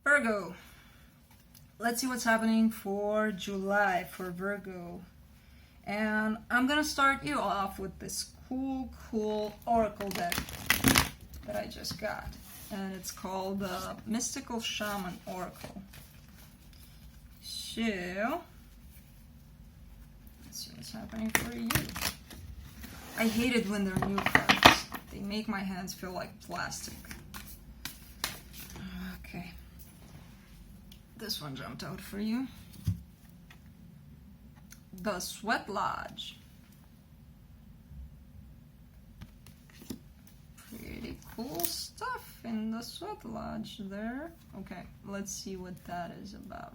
Virgo. Let's see what's happening for July for Virgo. And I'm gonna start you off with this cool oracle deck that I just got. And it's called the Mystical Shaman Oracle. So, let's see what's happening for you. I hate it when they're new cards. They make my hands feel like plastic. Okay. This one jumped out for you. The Sweat Lodge. Pretty cool stuff in the Sweat Lodge there. Okay, let's see what that is about.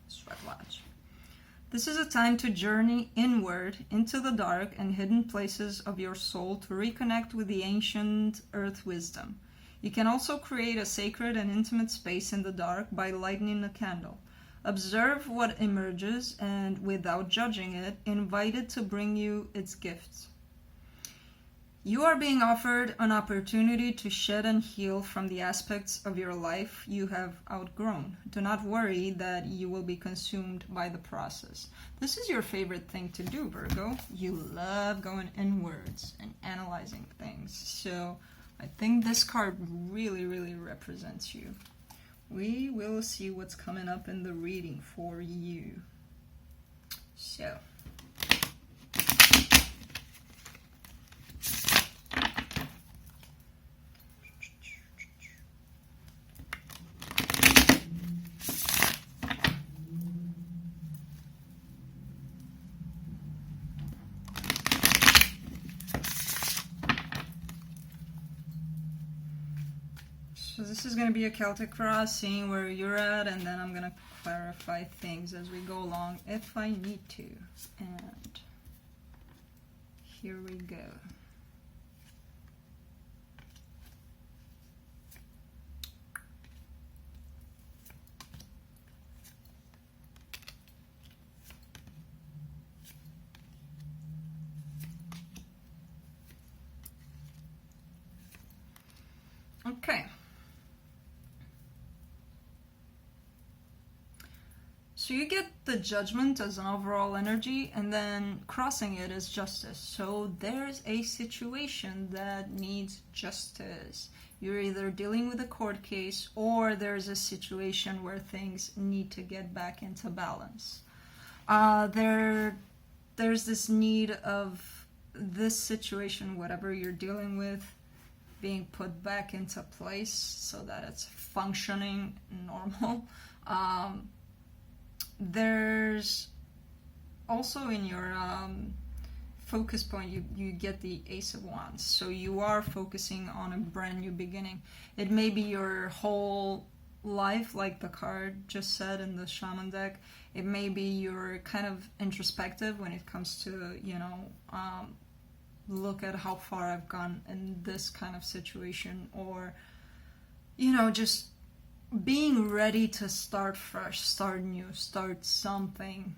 Sweat Lodge. This is a time to journey inward into the dark and hidden places of your soul to reconnect with the ancient earth wisdom. You can also create a sacred and intimate space in the dark by lighting a candle. Observe what emerges and, without judging it, invite it to bring you its gifts. You are being offered an opportunity to shed and heal from the aspects of your life you have outgrown. Do not worry that you will be consumed by the process. This is your favorite thing to do, Virgo. You love going inwards and analyzing things. So I think this card really represents you. We will see what's coming up in the reading for you. So, this is going to be a Celtic cross, seeing where you're at, and then I'm going to clarify things as we go along if I need to. And here we go. Okay. So you get the Judgment as an overall energy, and then crossing it is Justice. So there's a situation that needs justice. You're either dealing with a court case, or there's a situation where things need to get back into balance. There's this need of this situation, whatever you're dealing with, being put back into place so that it's functioning normal. There's also in your focus point, you get the Ace of Wands. So you are focusing on a brand new beginning. It may be your whole life, like the card just said in the Shaman deck. It may be you're kind of introspective when it comes to, look at how far I've gone in this kind of situation, or, just being ready to start fresh, start new, start something,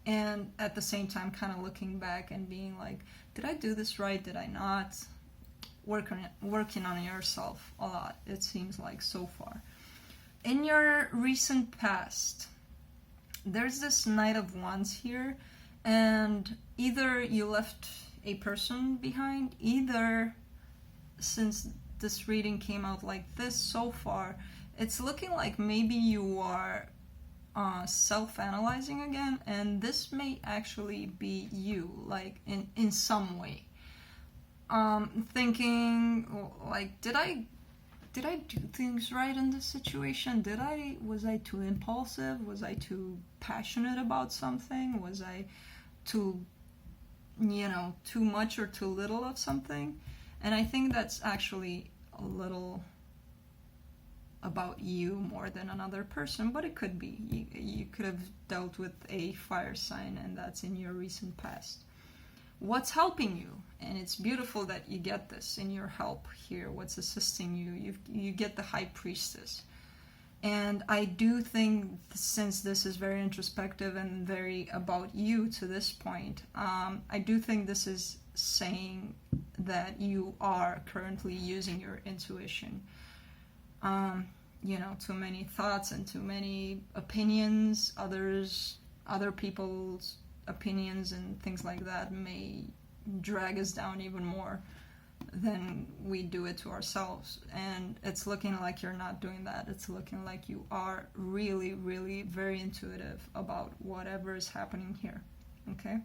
and at the same time kind of looking back and being like, did I do this right? Did I not? Working on yourself a lot, it seems like, so far. In your recent past, there's this Knight of Wands here, and either you left a person behind, either, since this reading came out like this so far, it's looking like maybe you are self-analyzing again, and this may actually be you, like in some way. Thinking like, did I do things right in this situation? Was I too impulsive? Was I too passionate about something? Was I too much or too little of something? And I think that's actually a little about you more than another person, but it could be. You could have dealt with a fire sign, and that's in your recent past. What's helping you? And it's beautiful that you get this in your help here. What's assisting you? You get the High Priestess. And I do think, since this is very introspective and very about you to this point, I do think this is saying that you are currently using your intuition. Too many thoughts and too many opinions, other people's opinions and things like that may drag us down even more than we do it to ourselves. And it's looking like you're not doing that. It's looking like you are really, really very intuitive about whatever is happening here. Okay?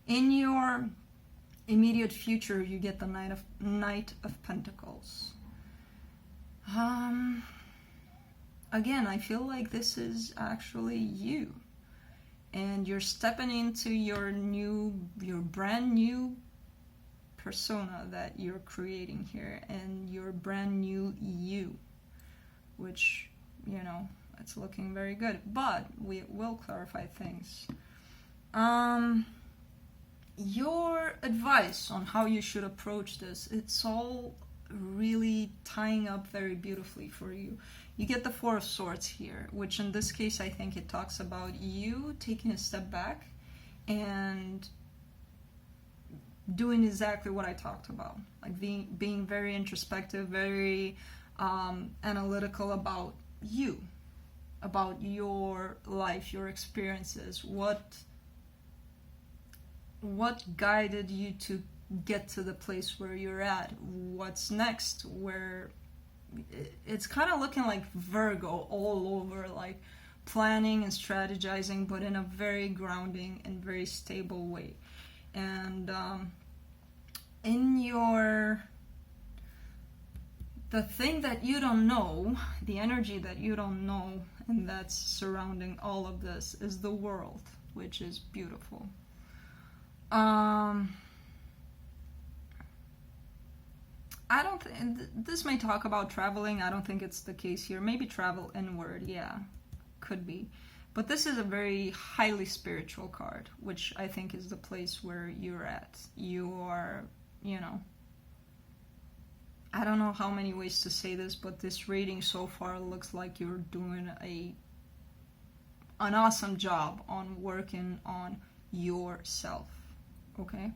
In your immediate future, you get the Knight of Pentacles. Again, I feel like this is actually you. And you're stepping into your brand new persona that you're creating here, and your brand new you, which, it's looking very good. But we will clarify things. Your advice on how you should approach this, it's all really tying up very beautifully for you. You get the Four of Swords here, which in this case I think it talks about you taking a step back and doing exactly what I talked about, like being very introspective, very analytical about you, about your life, your experiences, what guided you to get to the place where you're at, what's next, where it's kind of looking like Virgo all over, like planning and strategizing, but in a very grounding and very stable way. And the thing that you don't know, the energy that you don't know, and that's surrounding all of this, is the world, which is beautiful. I don't think this may talk about traveling. I don't think it's the case here. Maybe travel inward, yeah, could be. But this is a very highly spiritual card, which I think is the place where you're at. You are, I don't know how many ways to say this, but this reading so far looks like you're doing an awesome job on working on yourself, okay?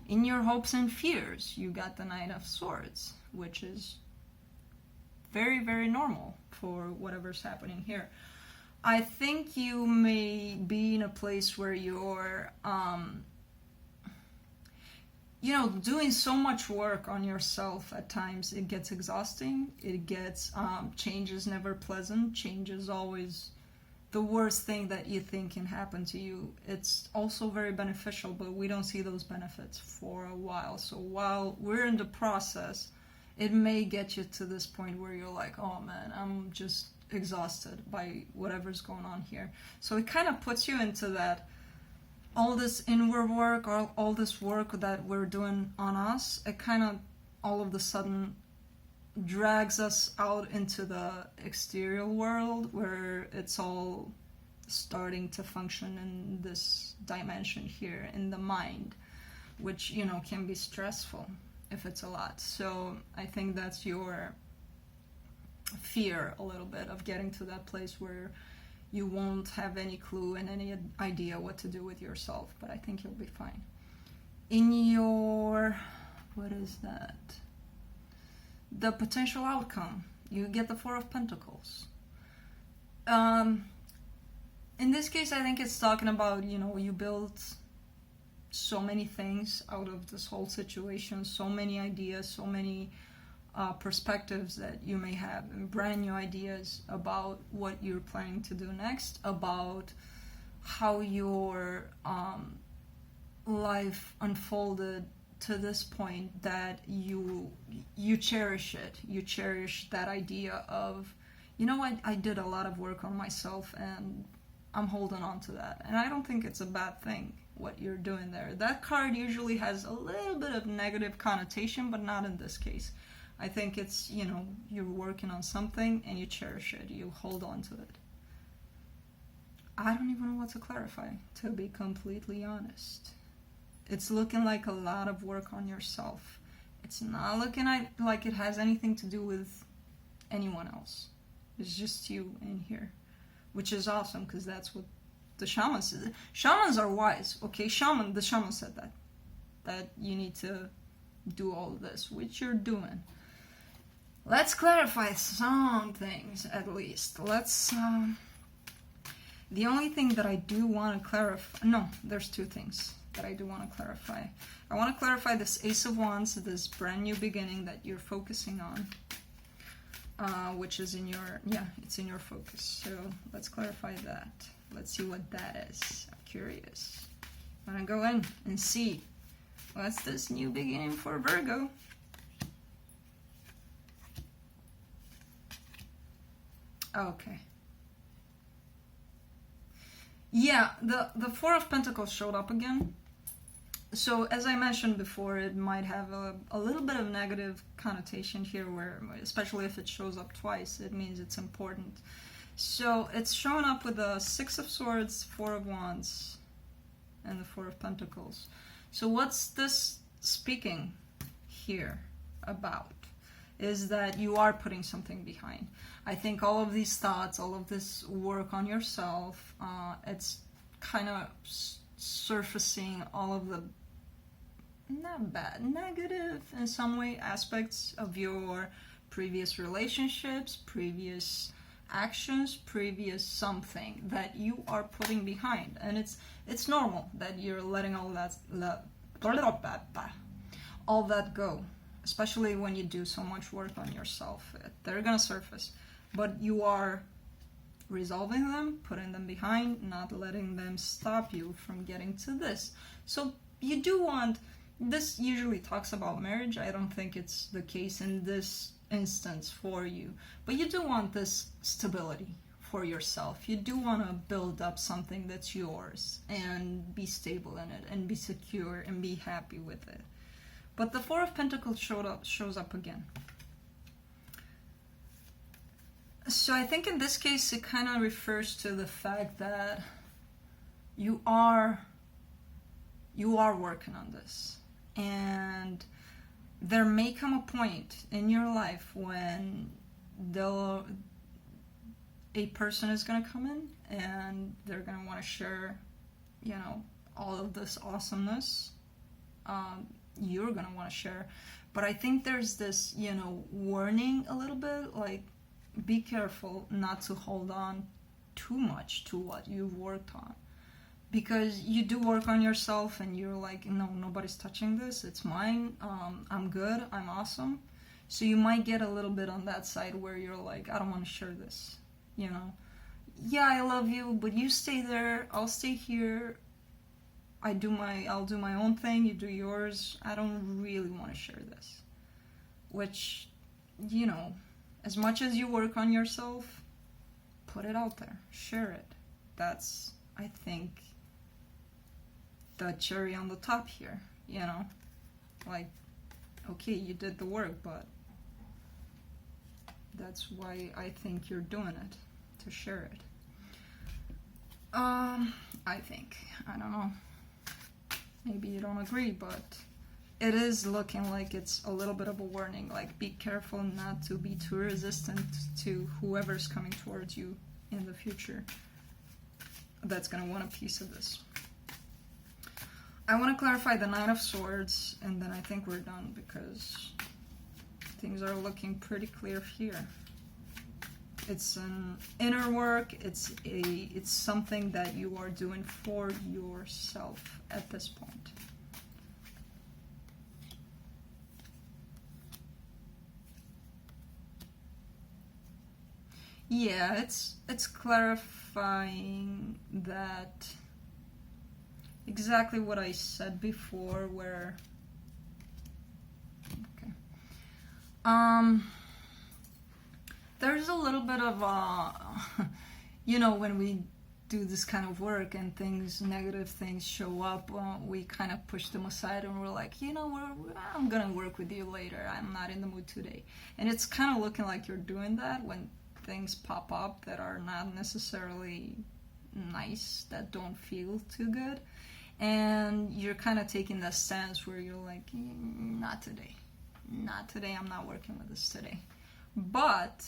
In your hopes and fears, you got the Knight of Swords, which is very, very normal for whatever's happening here. I think you may be in a place where you're, doing so much work on yourself at times. It gets exhausting. It gets, change is never pleasant. Change is always the worst thing that you think can happen to you. It's also very beneficial, but we don't see those benefits for a while. So while we're in the process, it may get you to this point where you're like, oh man, I'm just exhausted by whatever's going on here. So it kind of puts you into that, all this inward work, or all this work that we're doing on us, it kind of all of a sudden drags us out into the exterior world where it's all starting to function in this dimension here in the mind, which, can be stressful if it's a lot. So I think that's your fear a little bit of getting to that place where you won't have any clue and any idea what to do with yourself, but I think you'll be fine. In your, what is that? The potential outcome, you get the Four of Pentacles. In this case, I think it's talking about, you built so many things out of this whole situation, so many ideas, so many perspectives that you may have, and brand new ideas about what you're planning to do next, about how your life unfolded to this point, that you cherish it. You cherish that idea of, I did a lot of work on myself and I'm holding on to that. And I don't think it's a bad thing what you're doing there. That card usually has a little bit of negative connotation, but not in this case. I think it's, you're working on something and you cherish it. You hold on to it. I don't even know what to clarify, to be completely honest. It's looking like a lot of work on yourself. It's not looking like it has anything to do with anyone else. It's just you in here, which is awesome, because that's what the shaman said. Shamans are wise, okay? The shaman said that. that you need to do all this, which you're doing. Let's clarify some things, at least. The only thing that I do want to clarify, no, there's two things that I do want to clarify. I want to clarify this Ace of Wands, this brand new beginning that you're focusing on, which is in your, it's in your focus. So let's clarify that. Let's see what that is. I'm curious. I'm gonna go in and see what's this new beginning for Virgo. Okay. Yeah, the Four of Pentacles showed up again. So as I mentioned before, it might have a little bit of negative connotation here, where, especially if it shows up twice, it means it's important. So it's showing up with the Six of Swords, Four of Wands, and the Four of Pentacles. So what's this speaking here about? Is that you are putting something behind. I think all of these thoughts, all of this work on yourself, it's kind of surfacing all of the not bad, negative in some way aspects of your previous relationships, previous actions, previous something that you are putting behind. And it's normal that you're letting all that go, especially when you do so much work on yourself. They're gonna surface, but you are resolving them, putting them behind, not letting them stop you from getting to this. So you do want, this usually talks about marriage. I don't think it's the case in this instance for you, but you do want this stability for yourself. You do want to build up something that's yours and be stable in it and be secure and be happy with it. But the Four of Pentacles shows up again. So I think in this case it kind of refers to the fact that you are working on this, and there may come a point in your life when a person is going to come in and they're going to want to share, all of this awesomeness. You're going to want to share. But I think there's this, warning a little bit, like, be careful not to hold on too much to what you've worked on. Because you do work on yourself and you're like, no, nobody's touching this, it's mine, I'm good, I'm awesome. So you might get a little bit on that side where you're like, I don't want to share this, Yeah, I love you, but you stay there, I'll stay here. I'll do my own thing, you do yours. I don't really want to share this. Which, as much as you work on yourself, put it out there, share it. That's, I think, the cherry on the top here, Like, okay, you did the work, but that's why I think you're doing it, to share it. I think. I don't know. Maybe you don't agree, but it is looking like it's a little bit of a warning. Like, be careful not to be too resistant to whoever's coming towards you in the future that's going to want a piece of this. I want to clarify the Nine of Swords, and then I think we're done, because things are looking pretty clear here. It's an inner work. It's something that you are doing for yourself at this point. Yeah, it's clarifying that exactly what I said before, where there's a little bit of when we do this kind of work and negative things show up, we kind of push them aside and we're like, I'm gonna work with you later, I'm not in the mood today. And it's kind of looking like you're doing that when things pop up that are not necessarily nice, that don't feel too good, and you're kind of taking that stance where you're like, not today, I'm not working with this today. But,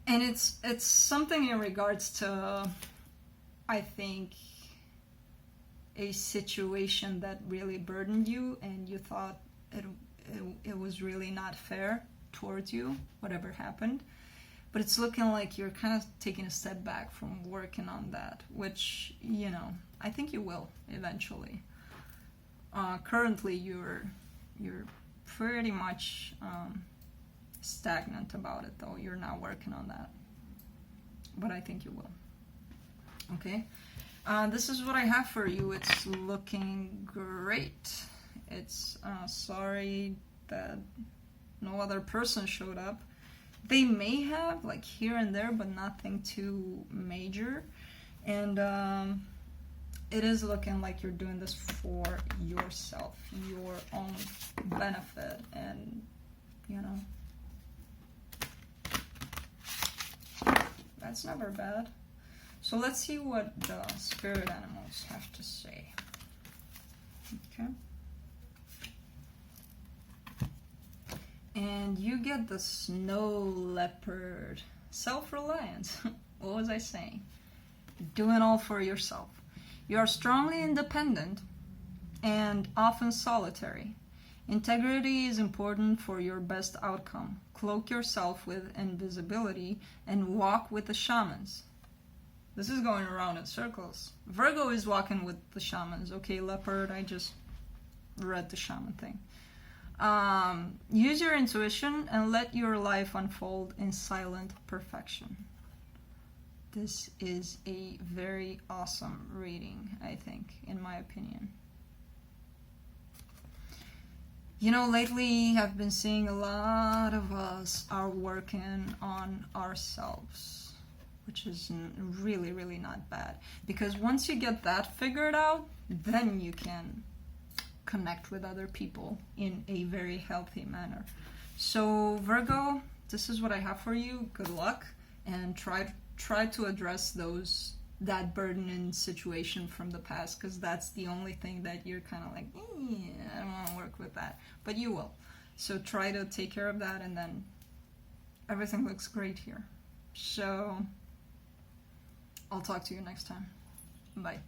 and it's something in regards to, I think, a situation that really burdened you and you thought it was really not fair towards you, whatever happened. But it's looking like you're kind of taking a step back from working on that, which, you know, I think you will eventually. Currently, you're pretty much stagnant about it, though. You're not working on that. But I think you will. Okay? This is what I have for you. It's looking great. It's sorry that no other person showed up. They may have, like, here and there, but nothing too major. And it is looking like you're doing this for yourself, your own benefit, and, you know, that's never bad. So let's see what the spirit animals have to say. Okay. And you get the snow leopard. Self-reliance. What was I saying? Doing all for yourself. You are strongly independent and often solitary. Integrity is important for your best outcome. Cloak yourself with invisibility and walk with the shamans. This is going around in circles. Virgo is walking with the shamans. Okay, leopard, I just read the shaman thing. Use your intuition and let your life unfold in silent perfection. This is a very awesome reading, I think, in my opinion. You know, lately I've been seeing a lot of us are working on ourselves, which is really, really not bad. Because once you get that figured out, then you can connect with other people in a very healthy manner. So Virgo, this is what I have for you. Good luck, and try to address that burdening situation from the past, because that's the only thing that you're kind of like, I don't want to work with that, but you will. So try to take care of that, and then everything looks great here. So I'll talk to you next time. Bye.